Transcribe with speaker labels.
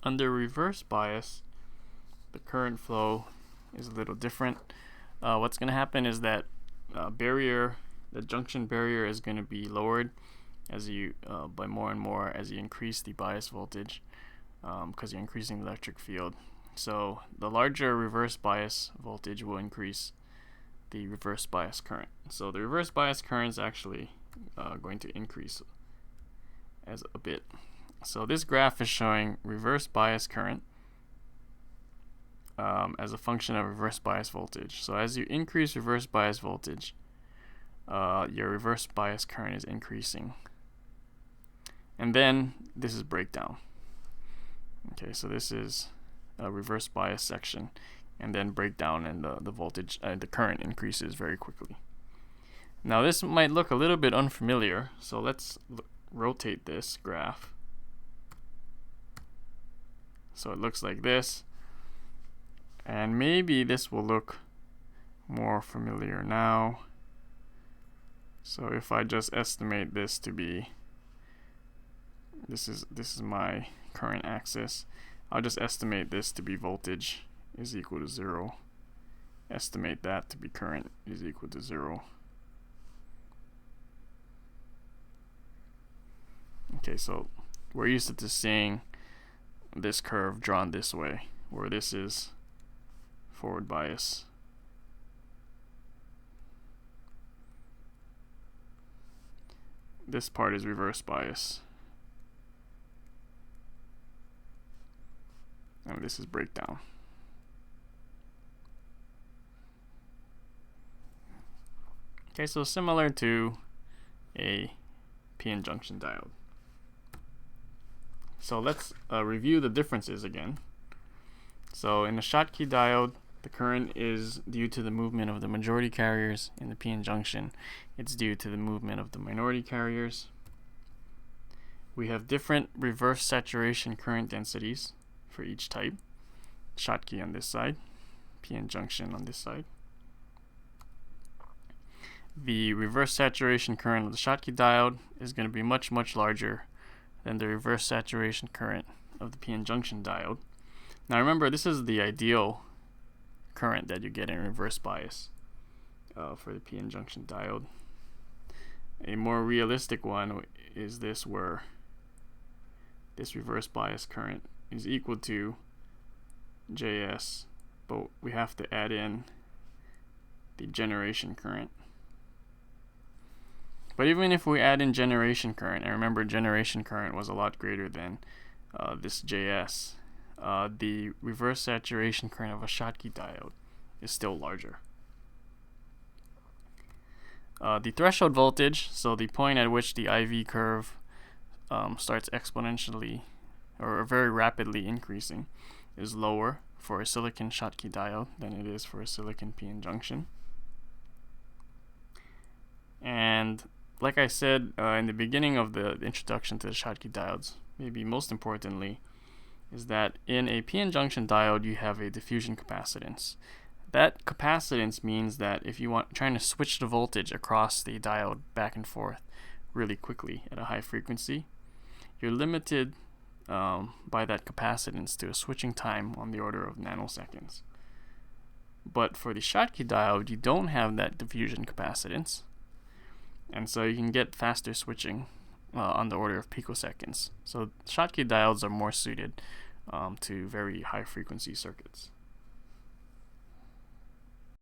Speaker 1: Under reverse bias, the current flow is a little different. What's going to happen is that the junction barrier is going to be lowered as you by more and more as you increase the bias voltage, because you're increasing the electric field. So the larger reverse bias voltage will increase the reverse bias current. So the reverse bias current is actually going to increase as a bit. So this graph is showing reverse bias current as a function of reverse bias voltage. So as you increase reverse bias voltage, your reverse bias current is increasing. And then this is breakdown. Okay, so this is a reverse bias section, and then breakdown, and the voltage, the current increases very quickly. Now this might look a little bit unfamiliar, so let's rotate this graph. So it looks like this, and maybe this will look more familiar now. So if I just estimate this to be, this is my current axis, I'll just estimate this to be voltage is equal to 0. Estimate that to be current is equal to 0. Okay, so we're used to seeing this curve drawn this way, where this is forward bias. This part is reverse bias. And this is breakdown. Okay, so similar to a p-n junction diode. So let's review the differences again. So in the Schottky diode, the current is due to the movement of the majority carriers. In the p-n junction, it's due to the movement of the minority carriers. We have different reverse saturation current densities for each type. Schottky on this side, p-n junction on this side. The reverse saturation current of the Schottky diode is going to be much larger than the reverse saturation current of the p-n junction diode. Now remember, this is the ideal current that you get in reverse bias for the p-n junction diode. A more realistic one is this, where this reverse bias current is equal to Js, but we have to add in the generation current. But even if we add in generation current, and remember generation current was a lot greater than this Js, the reverse saturation current of a Schottky diode is still larger. The threshold voltage, so the point at which the IV curve starts exponentially or very rapidly increasing, is lower for a silicon Schottky diode than it is for a silicon p-n junction. And like I said in the beginning of the introduction to the Schottky diodes, maybe most importantly, is that in a p-n junction diode you have a diffusion capacitance. That capacitance means that if you want trying to switch the voltage across the diode back and forth really quickly at a high frequency, you're limited by that capacitance to a switching time on the order of nanoseconds. But for the Schottky diode, you don't have that diffusion capacitance, and so you can get faster switching on the order of picoseconds. So Schottky diodes are more suited to very high frequency circuits.